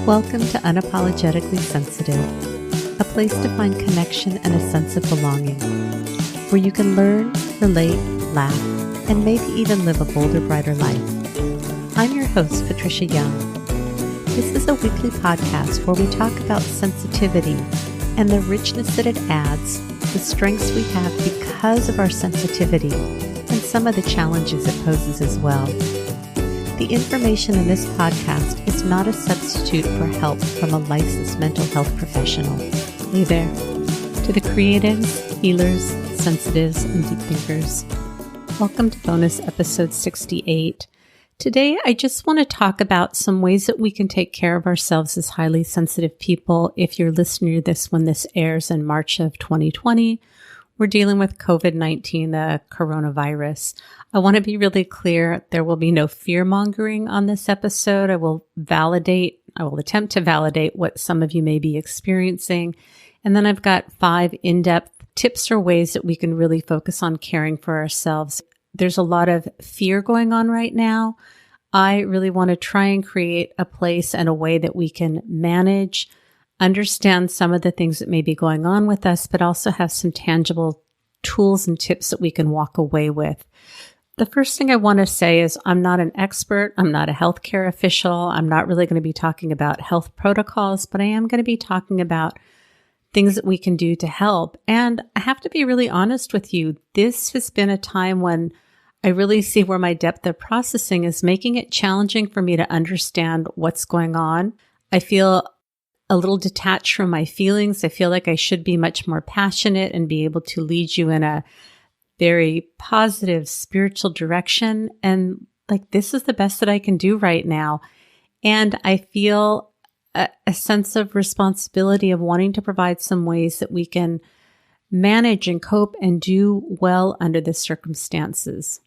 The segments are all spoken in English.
Welcome to Unapologetically Sensitive, a place to find connection and a sense of belonging, where you can learn, relate, laugh, and maybe even live a bolder, brighter life. I'm your host, Patricia Young. This is a weekly podcast where we talk about sensitivity and the richness that it adds, the strengths we have because of our sensitivity, and some of the challenges it poses as well. The information in this podcast is not a substitute for help from a licensed mental health professional. Hey there. To the creatives, healers, sensitives, and deep thinkers, welcome to bonus episode 68. Today, I just want to talk about some ways that we can take care of ourselves as highly sensitive people. If you're listening to this when this airs in March of 2020, we're dealing with COVID-19, the coronavirus. I want to be really clear. There will be no fear-mongering on this episode. I will attempt to validate what some of you may be experiencing. And then I've got 5 in-depth tips or ways that we can really focus on caring for ourselves. There's a lot of fear going on right now. I really want to try and create a place and a way that we can manage, understand some of the things that may be going on with us, but also have some tangible tools and tips that we can walk away with. The first thing I want to say is I'm not an expert. I'm not a healthcare official. I'm not really going to be talking about health protocols, but I am going to be talking about things that we can do to help. And I have to be really honest with you. This has been a time when I really see where my depth of processing is making it challenging for me to understand what's going on. I feel a little detached from my feelings. I feel like I should be much more passionate and be able to lead you in a very positive spiritual direction. And like, this is the best that I can do right now. And I feel a sense of responsibility of wanting to provide some ways that we can manage and cope and do well under the circumstances.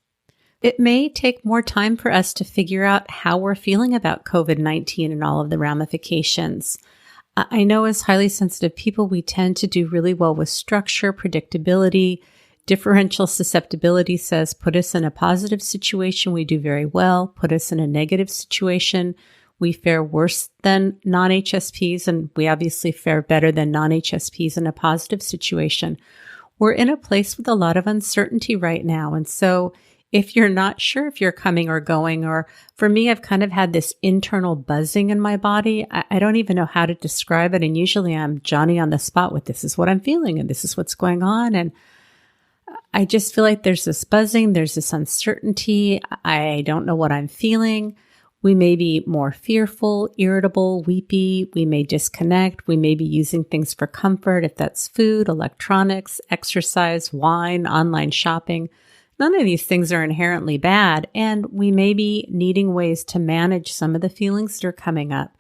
It may take more time for us to figure out how we're feeling about COVID-19 and all of the ramifications. I know as highly sensitive people, we tend to do really well with structure, predictability. Differential susceptibility says, put us in a positive situation, we do very well. Put us in a negative situation, we fare worse than non-HSPs, and we obviously fare better than non-HSPs in a positive situation. We're in a place with a lot of uncertainty right now. And so if you're not sure if you're coming or going, or for me, I've kind of had this internal buzzing in my body. I don't even know how to describe it. And usually I'm Johnny on the spot with this is what I'm feeling and this is what's going on. And I just feel like there's this buzzing, there's this uncertainty. I don't know what I'm feeling. We may be more fearful, irritable, weepy. We may disconnect. We may be using things for comfort, if that's food, electronics, exercise, wine, online shopping. None of these things are inherently bad, and we may be needing ways to manage some of the feelings that are coming up.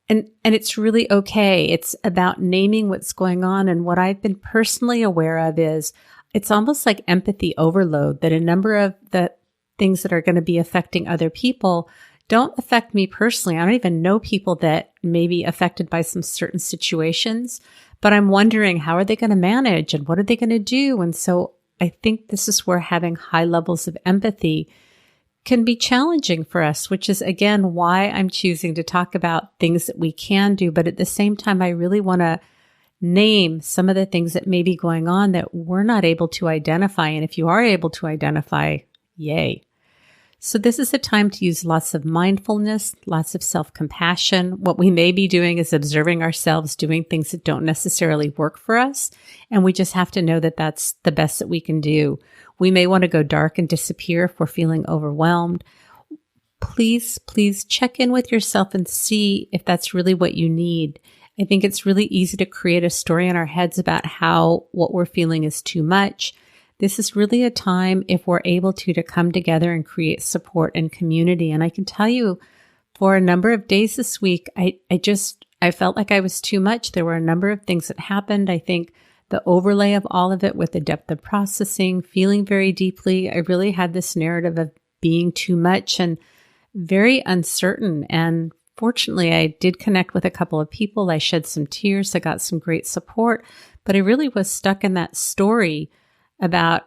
And it's really okay. It's about naming what's going on. And what I've been personally aware of is it's almost like empathy overload, that a number of the things that are going to be affecting other people don't affect me personally. I don't even know people that may be affected by some certain situations, but I'm wondering, how are they going to manage and what are they going to do? And so I think this is where having high levels of empathy can be challenging for us, which is, again, why I'm choosing to talk about things that we can do. But at the same time, I really want to name some of the things that may be going on that we're not able to identify. And if you are able to identify, yay. So this is a time to use lots of mindfulness, lots of self-compassion. What we may be doing is observing ourselves doing things that don't necessarily work for us. And we just have to know that that's the best that we can do. We may want to go dark and disappear if we're feeling overwhelmed. Please check in with yourself and see if that's really what you need. I think it's really easy to create a story in our heads about how what we're feeling is too much. This is really a time, if we're able to come together and create support and community. And I can tell you, for a number of days this week, I felt like I was too much. There were a number of things that happened. I think the overlay of all of it with the depth of processing, feeling very deeply, I really had this narrative of being too much and very uncertain. And fortunately, I did connect with a couple of people. I shed some tears. I got some great support, but I really was stuck in that story about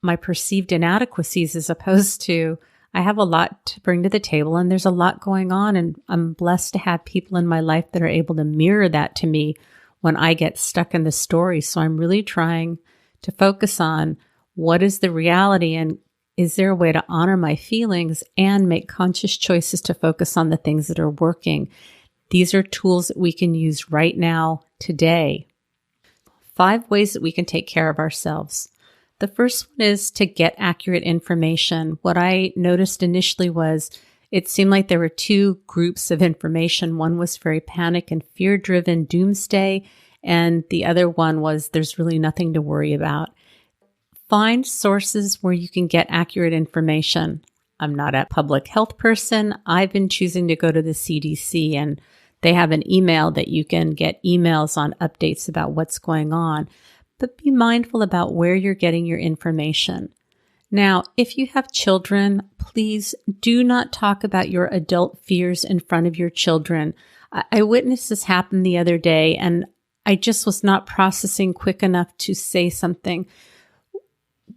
my perceived inadequacies as opposed to I have a lot to bring to the table and there's a lot going on, and I'm blessed to have people in my life that are able to mirror that to me when I get stuck in the story. So I'm really trying to focus on what is the reality and is there a way to honor my feelings and make conscious choices to focus on the things that are working. These are tools that we can use right now, today. 5 ways that we can take care of ourselves. The first one is to get accurate information. What I noticed initially was it seemed like there were 2 groups of information. One was very panic and fear-driven doomsday, and the other one was there's really nothing to worry about. Find sources where you can get accurate information. I'm not a public health person. I've been choosing to go to the CDC, and they have an email that you can get emails on updates about what's going on. But be mindful about where you're getting your information. Now, if you have children, please do not talk about your adult fears in front of your children. I witnessed this happen the other day, and I just was not processing quick enough to say something.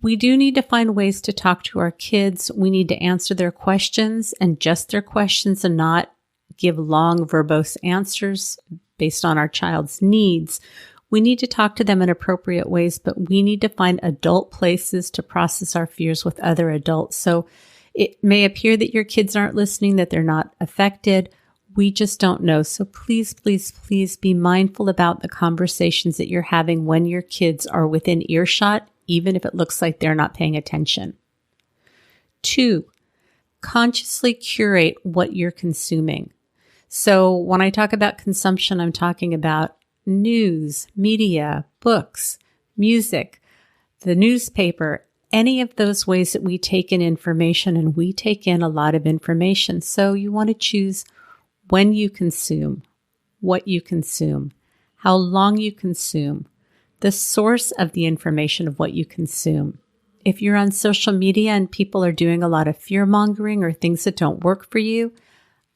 We do need to find ways to talk to our kids. We need to answer their questions and just their questions and not give long, verbose answers based on our child's needs. We need to talk to them in appropriate ways, but we need to find adult places to process our fears with other adults. So it may appear that your kids aren't listening, that they're not affected. We just don't know. So please, please, please be mindful about the conversations that you're having when your kids are within earshot, even if it looks like they're not paying attention. 2, consciously curate what you're consuming. So when I talk about consumption, I'm talking about news, media, books, music, the newspaper, any of those ways that we take in information, and we take in a lot of information. So you want to choose when you consume, what you consume, how long you consume, the source of the information of what you consume. If you're on social media and people are doing a lot of fear-mongering or things that don't work for you,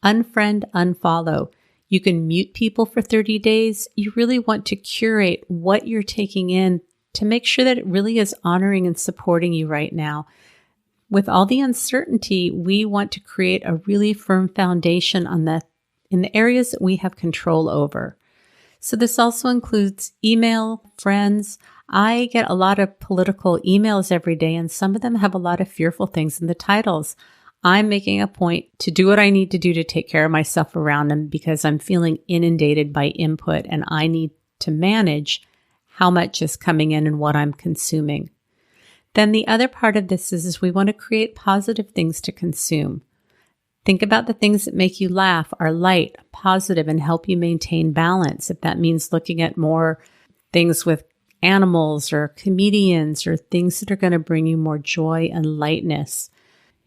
unfriend, unfollow. You can mute people for 30 days. You really want to curate what you're taking in to make sure that it really is honoring and supporting you right now. With all the uncertainty, we want to create a really firm foundation in the areas that we have control over. So this also includes email, friends. I get a lot of political emails every day, and some of them have a lot of fearful things in the titles. I'm making a point to do what I need to do to take care of myself around them because I'm feeling inundated by input, and I need to manage how much is coming in and what I'm consuming. Then the other part of this is we want to create positive things to consume. Think about the things that make you laugh, are light, positive, and help you maintain balance. If that means looking at more things with animals or comedians or things that are going to bring you more joy and lightness.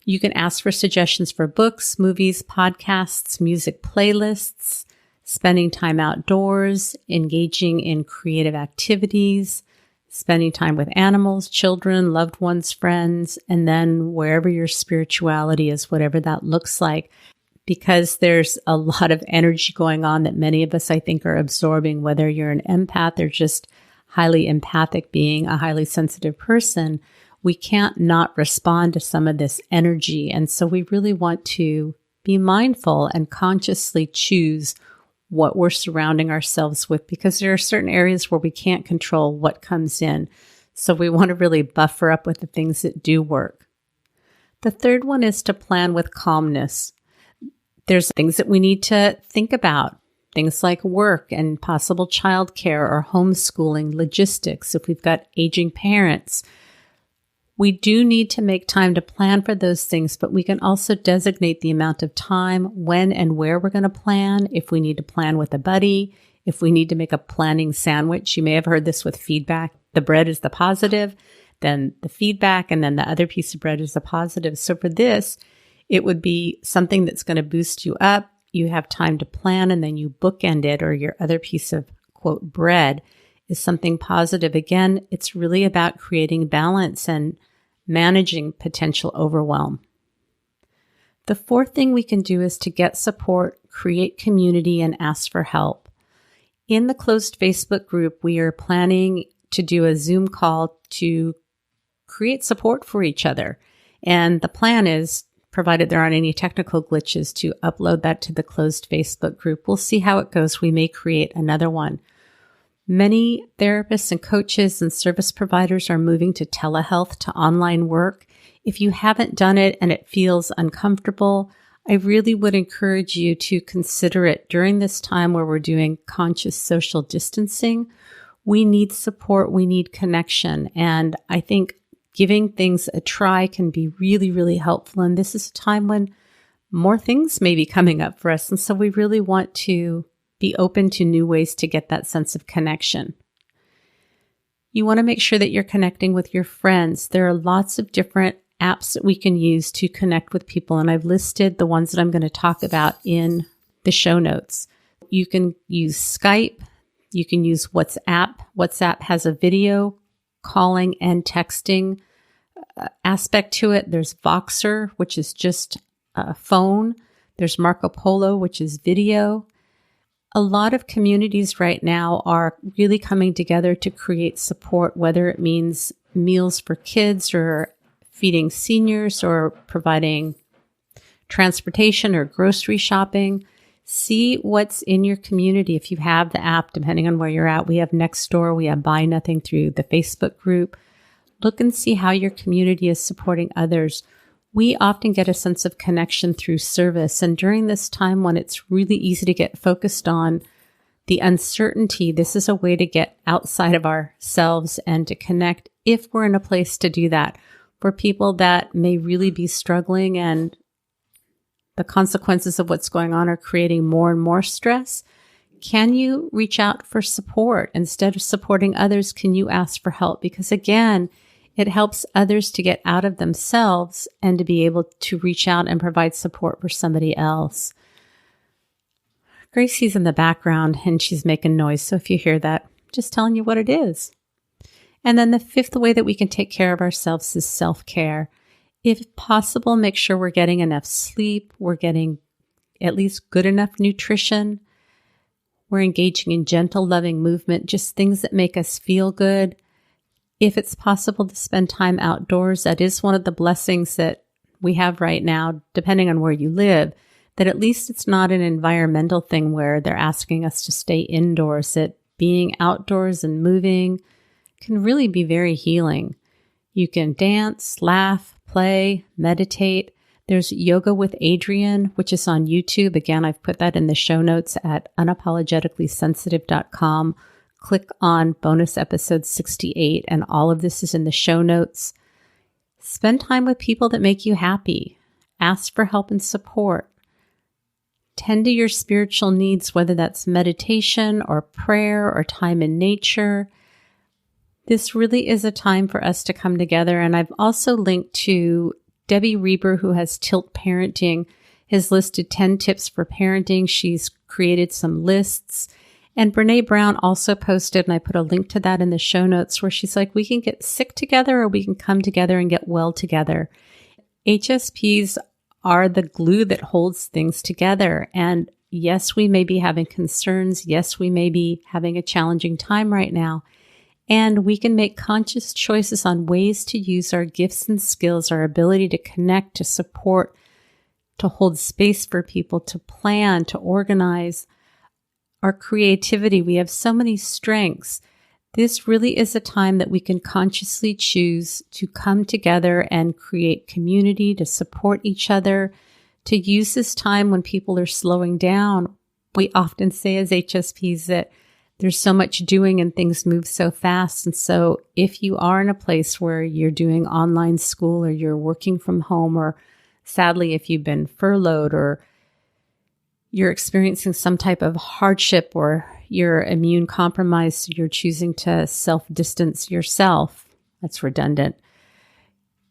You can ask for suggestions for books, movies, podcasts, music playlists, spending time outdoors, engaging in creative activities, spending time with animals, children, loved ones, friends, and then wherever your spirituality is, whatever that looks like. Because there's a lot of energy going on that many of us, I think, are absorbing, whether you're an empath or just highly empathic, being a highly sensitive person, we can't not respond to some of this energy. And so we really want to be mindful and consciously choose what we're surrounding ourselves with, because there are certain areas where we can't control what comes in. So we want to really buffer up with the things that do work. The third one is to plan with calmness. There's things that we need to think about, things like work and possible childcare or homeschooling, logistics. If we've got aging parents, we do need to make time to plan for those things, but we can also designate the amount of time, when and where we're going to plan. If we need to plan with a buddy, if we need to make a planning sandwich. You may have heard this with feedback. The bread is the positive, then the feedback, and then the other piece of bread is the positive. So for this, it would be something that's going to boost you up. You have time to plan, and then you bookend it, or your other piece of, quote, bread is something positive. Again, it's really about creating balance and managing potential overwhelm. The fourth thing we can do is to get support, create community, and ask for help. In the closed Facebook group, we are planning to do a Zoom call to create support for each other. And the plan is provided there aren't any technical glitches, to upload that to the closed Facebook group. We'll see how it goes. We may create another one. Many therapists and coaches and service providers are moving to telehealth, to online work. If you haven't done it and it feels uncomfortable, I really would encourage you to consider it during this time where we're doing conscious social distancing. We need support. We need connection. And I think giving things a try can be really, really helpful. And this is a time when more things may be coming up for us. And so we really want to be open to new ways to get that sense of connection. You want to make sure that you're connecting with your friends. There are lots of different apps that we can use to connect with people, and I've listed the ones that I'm going to talk about in the show notes. You can use Skype. You can use WhatsApp. WhatsApp has a video calling and texting aspect to it. There's Voxer, which is just a phone. There's Marco Polo, which is video. A lot of communities right now are really coming together to create support, whether it means meals for kids or feeding seniors or providing transportation or grocery shopping. See what's in your community. If you have the app, depending on where you're at, we have Nextdoor, we have Buy Nothing through the Facebook group. Look and see how your community is supporting others. We often get a sense of connection through service. And during this time when it's really easy to get focused on the uncertainty, this is a way to get outside of ourselves and to connect if we're in a place to do that. For people that may really be struggling and the consequences of what's going on are creating more and more stress, can you reach out for support? Instead of supporting others, can you ask for help? Because again, it helps others to get out of themselves and to be able to reach out and provide support for somebody else. Gracie's in the background and she's making noise. So if you hear that, just telling you what it is. And then the fifth way that we can take care of ourselves is self-care. If possible, make sure we're getting enough sleep. We're getting at least good enough nutrition. We're engaging in gentle, loving movement, just things that make us feel good. If it's possible to spend time outdoors, that is one of the blessings that we have right now, depending on where you live, that at least it's not an environmental thing where they're asking us to stay indoors, that being outdoors and moving can really be very healing. You can dance, laugh, play, meditate. There's Yoga with Adrienne, which is on YouTube. Again, I've put that in the show notes at unapologeticallysensitive.com. Click on bonus episode 68, and all of this is in the show notes. Spend time with people that make you happy. Ask for help and support. Tend to your spiritual needs, whether that's meditation or prayer or time in nature. This really is a time for us to come together. And I've also linked to Debbie Reber, who has Tilt Parenting, has listed 10 tips for parenting. She's created some lists. And Brene Brown also posted, and I put a link to that in the show notes, where she's like, we can get sick together or we can come together and get well together. HSPs are the glue that holds things together. And yes, we may be having concerns. Yes, we may be having a challenging time right now. And we can make conscious choices on ways to use our gifts and skills, our ability to connect, to support, to hold space for people, to plan, to organize, our creativity. We have so many strengths. This really is a time that we can consciously choose to come together and create community, to support each other, to use this time when people are slowing down. We often say as HSPs that there's so much doing and things move so fast. And so if you are in a place where you're doing online school or you're working from home, or sadly, if you've been furloughed or you're experiencing some type of hardship or you're immune compromised, so you're choosing to self-distance yourself, that's redundant.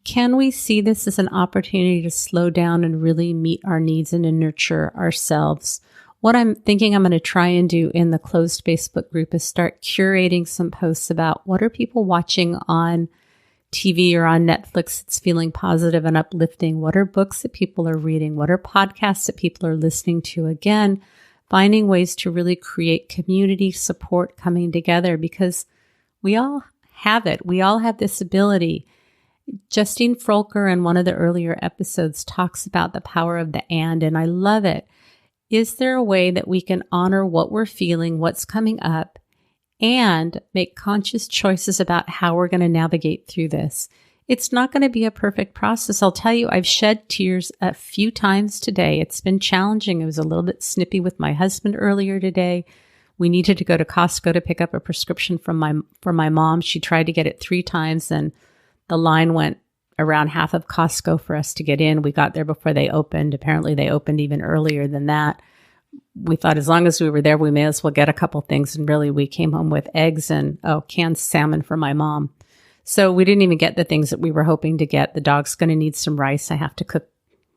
Can we see this as an opportunity to slow down and really meet our needs and to nurture ourselves? What I'm thinking I'm going to try and do in the closed Facebook group is start curating some posts about what are people watching on TV or on Netflix that's feeling positive and uplifting. What are books that people are reading? What are podcasts that people are listening to? Again, finding ways to really create community support coming together, because we all have it. We all have this ability. Justine Frolker in one of the earlier episodes talks about the power of the and I love it. Is there a way that we can honor what we're feeling, what's coming up, and make conscious choices about how we're going to navigate through this? It's not going to be a perfect process. I'll tell you, I've shed tears a few times today. It's been challenging. I was a little bit snippy with my husband earlier today. We needed to go to Costco to pick up a prescription for my mom. She tried to get it 3 times, and the line went around half of Costco for us to get in. We got there before they opened. Apparently, they opened even earlier than that. We thought as long as we were there, we may as well get a couple things. And really, we came home with eggs and canned salmon for my mom. So we didn't even get the things that we were hoping to get. The dog's going to need some rice. I have to cook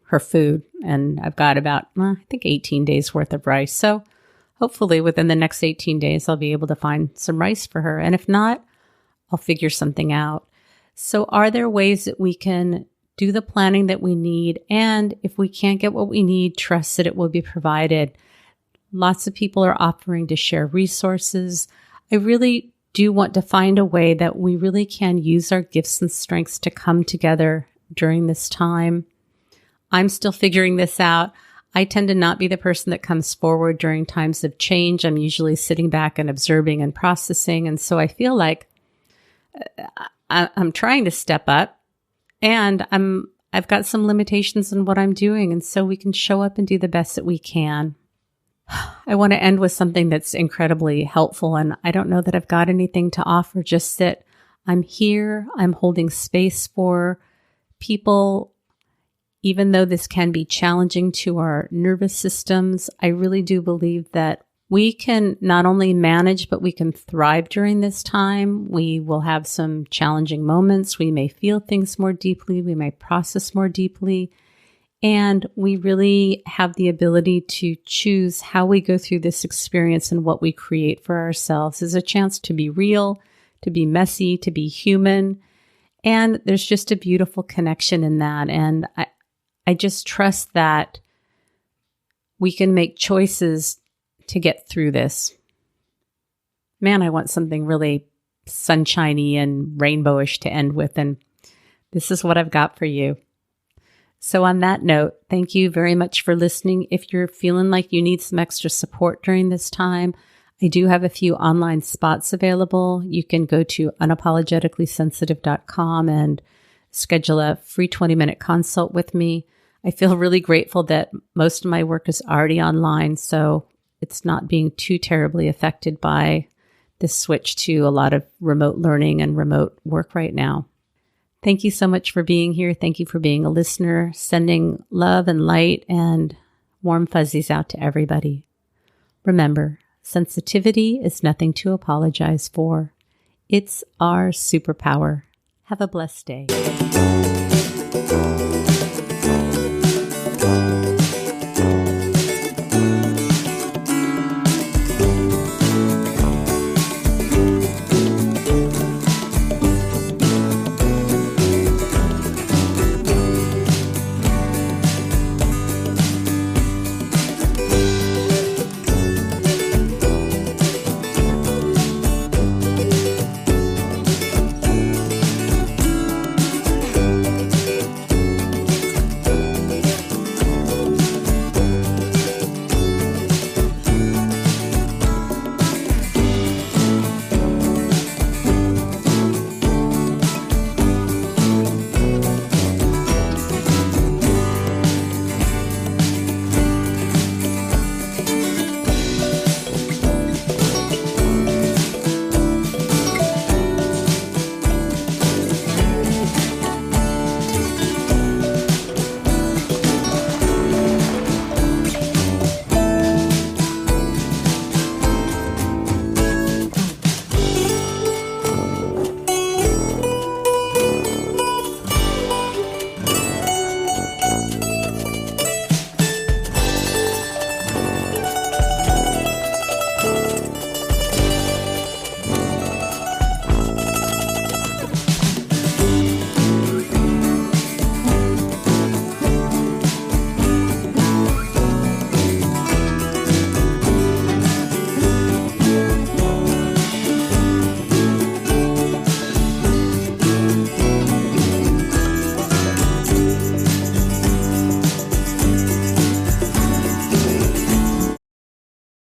her food. And I've got about, I think, 18 days worth of rice. So hopefully within the next 18 days, I'll be able to find some rice for her. And if not, I'll figure something out. So are there ways that we can do the planning that we need? And if we can't get what we need, trust that it will be provided. Lots of people are offering to share resources. I really do want to find a way that we really can use our gifts and strengths to come together during this time. I'm still figuring this out. I tend to not be the person that comes forward during times of change. I'm usually sitting back and observing and processing. And so I feel like I'm trying to step up, and I've got some limitations in what I'm doing. And so we can show up and do the best that we can. I want to end with something that's incredibly helpful. And I don't know that I've got anything to offer, just that I'm here. I'm holding space for people. Even though this can be challenging to our nervous systems, I really do believe that we can not only manage, but we can thrive during this time. We will have some challenging moments. We may feel things more deeply. We may process more deeply. And we really have the ability to choose how we go through this experience, and what we create for ourselves is a chance to be real, to be messy, to be human. And there's just a beautiful connection in that. And I just trust that we can make choices to get through this. Man, I want something really sunshiny and rainbowish to end with, and this is what I've got for you. So on that note, thank you very much for listening. If you're feeling like you need some extra support during this time, I do have a few online spots available. You can go to unapologeticallysensitive.com and schedule a free 20-minute consult with me. I feel really grateful that most of my work is already online, so it's not being too terribly affected by this switch to a lot of remote learning and remote work right now. Thank you so much for being here. Thank you for being a listener, sending love and light and warm fuzzies out to everybody. Remember, sensitivity is nothing to apologize for. It's our superpower. Have a blessed day.